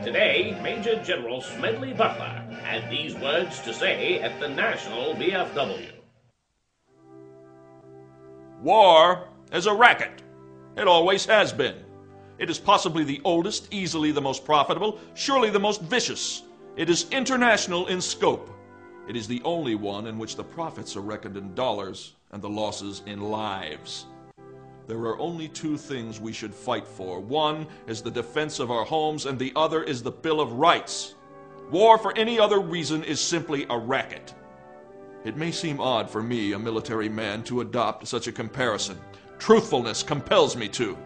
Today, Major General Smedley Butler had these words to say at the National VFW. War is a racket. It always has been. It is possibly the oldest, easily the most profitable, surely the most vicious. It is international in scope. It is the only one in which the profits are reckoned in dollars and the losses in lives. There are only two things we should fight for. One is the defense of our homes, and the other is the Bill of Rights. War for any other reason is simply a racket. It may seem odd for me, a military man, to adopt such a comparison. Truthfulness compels me to.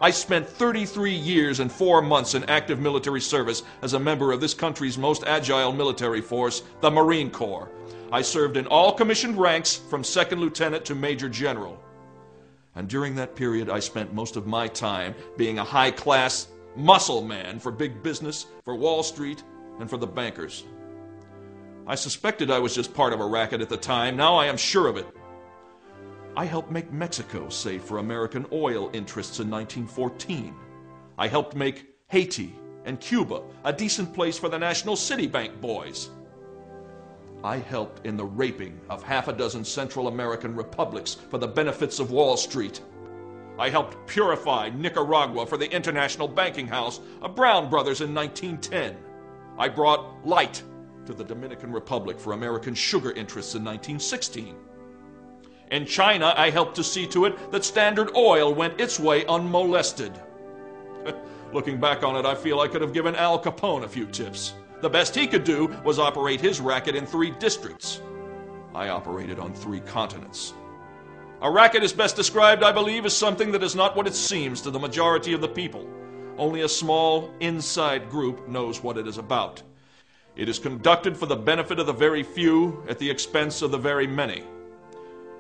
I spent 33 years and 4 months in active military service as a member of this country's most agile military force, the Marine Corps. I served in all commissioned ranks from second lieutenant to major general. And during that period, I spent most of my time being a high-class muscle man for big business, for Wall Street, and for the bankers. I suspected I was just part of a racket at the time. Now I am sure of it. I helped make Mexico safe for American oil interests in 1914. I helped make Haiti and Cuba a decent place for the National City Bank boys. I helped in the raping of half a dozen Central American republics for the benefits of Wall Street. I helped purify Nicaragua for the International Banking House of Brown Brothers in 1910. I brought light to the Dominican Republic for American sugar interests in 1916. In China, I helped to see to it that Standard Oil went its way unmolested. Looking back on it, I feel I could have given Al Capone a few tips. The best he could do was operate his racket in 3 districts. I operated on 3 continents. A racket is best described, I believe, as something that is not what it seems to the majority of the people. Only a small, inside group knows what it is about. It is conducted for the benefit of the very few at the expense of the very many.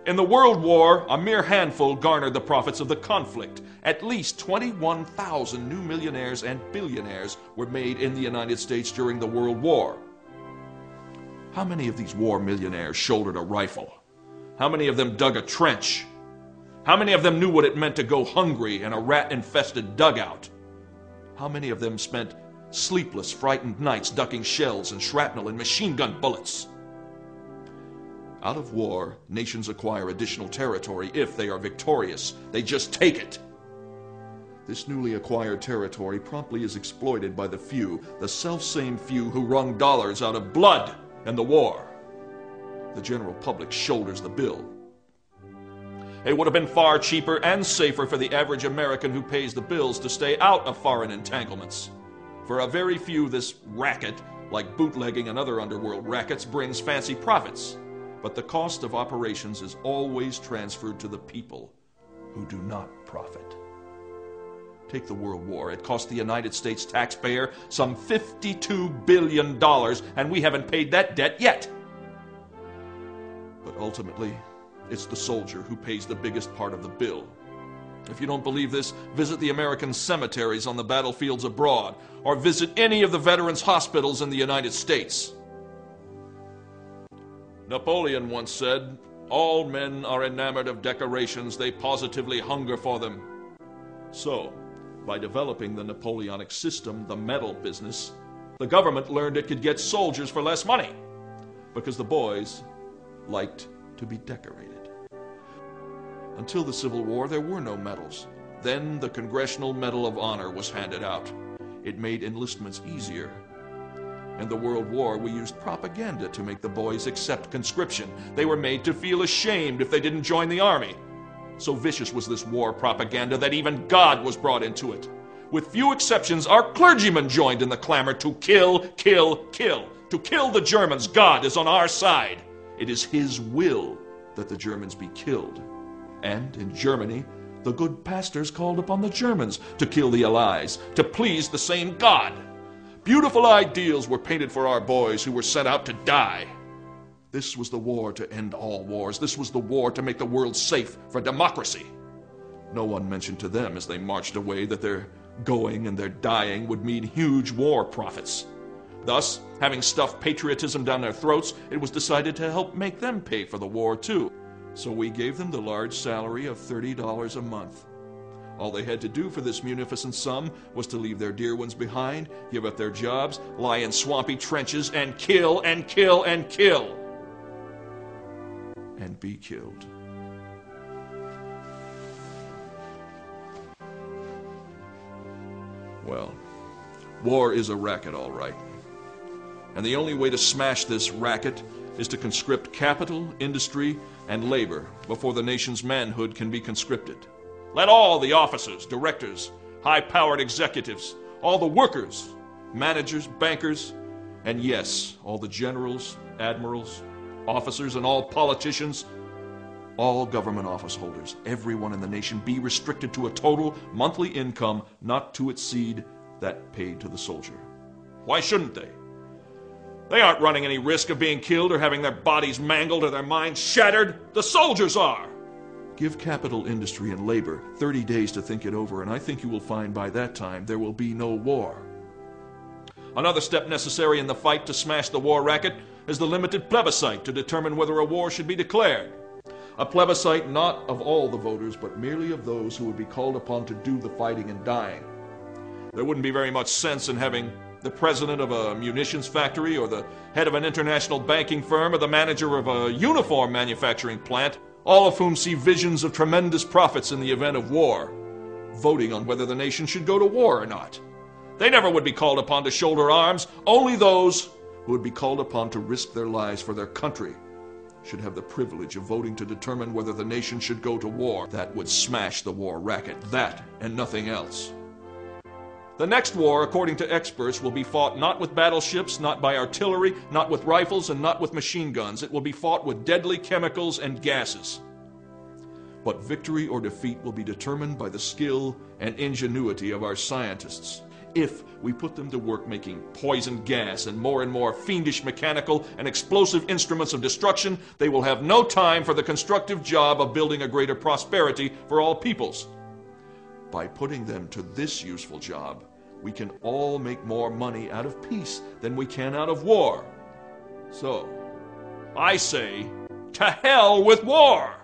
In the World War, a mere handful garnered the profits of the conflict. At least 21,000 new millionaires and billionaires were made in the United States during the World War. How many of these war millionaires shouldered a rifle? How many of them dug a trench? How many of them knew what it meant to go hungry in a rat-infested dugout? How many of them spent sleepless, frightened nights ducking shells and shrapnel and machine gun bullets? Out of war, nations acquire additional territory if they are victorious. They just take it. This newly acquired territory promptly is exploited by the few, the selfsame few who wrung dollars out of blood in the war. The general public shoulders the bill. It would have been far cheaper and safer for the average American who pays the bills to stay out of foreign entanglements. For a very few, this racket, like bootlegging and other underworld rackets, brings fancy profits. But the cost of operations is always transferred to the people who do not profit. Take the World War. It cost the United States taxpayer some $52 billion, and we haven't paid that debt yet. But ultimately, it's the soldier who pays the biggest part of the bill. If you don't believe this, visit the American cemeteries on the battlefields abroad, or visit any of the veterans' hospitals in the United States. Napoleon once said, "All men are enamored of decorations, they positively hunger for them." So, by developing the Napoleonic system, the medal business, the government learned it could get soldiers for less money, because the boys liked to be decorated. Until the Civil War, there were no medals. Then the Congressional Medal of Honor was handed out. It made enlistments easier. In the World War, we used propaganda to make the boys accept conscription. They were made to feel ashamed if they didn't join the army. So vicious was this war propaganda that even God was brought into it. With few exceptions, our clergymen joined in the clamor to kill, kill, kill. To kill the Germans. God is on our side. It is His will that the Germans be killed. And in Germany, the good pastors called upon the Germans to kill the Allies, to please the same God. Beautiful ideals were painted for our boys who were sent out to die. This was the war to end all wars. This was the war to make the world safe for democracy. No one mentioned to them as they marched away that their going and their dying would mean huge war profits. Thus, having stuffed patriotism down their throats, it was decided to help make them pay for the war too. So we gave them the large salary of $30 a month. All they had to do for this munificent sum was to leave their dear ones behind, give up their jobs, lie in swampy trenches, and kill and kill and kill. And be killed. Well, war is a racket, all right. And the only way to smash this racket is to conscript capital, industry, and labor before the nation's manhood can be conscripted. Let all the officers, directors, high-powered executives, all the workers, managers, bankers, and yes, all the generals, admirals, officers, and all politicians, all government office holders, everyone in the nation be restricted to a total monthly income not to exceed that paid to the soldier. Why shouldn't they? They aren't running any risk of being killed or having their bodies mangled or their minds shattered. The soldiers are. Give capital, industry, and labor 30 days to think it over, and I think you will find by that time there will be no war. Another step necessary in the fight to smash the war racket is the limited plebiscite to determine whether a war should be declared. A plebiscite not of all the voters, but merely of those who would be called upon to do the fighting and dying. There wouldn't be very much sense in having the president of a munitions factory or the head of an international banking firm or the manager of a uniform manufacturing plant, all of whom see visions of tremendous profits in the event of war, voting on whether the nation should go to war or not. They never would be called upon to shoulder arms. Only those who would be called upon to risk their lives for their country should have the privilege of voting to determine whether the nation should go to war. That would smash the war racket. That and nothing else. The next war, according to experts, will be fought not with battleships, not by artillery, not with rifles, and not with machine guns. It will be fought with deadly chemicals and gases. But victory or defeat will be determined by the skill and ingenuity of our scientists. If we put them to work making poison gas and more fiendish mechanical and explosive instruments of destruction, they will have no time for the constructive job of building a greater prosperity for all peoples. By putting them to this useful job, we can all make more money out of peace than we can out of war. So, I say, to hell with war!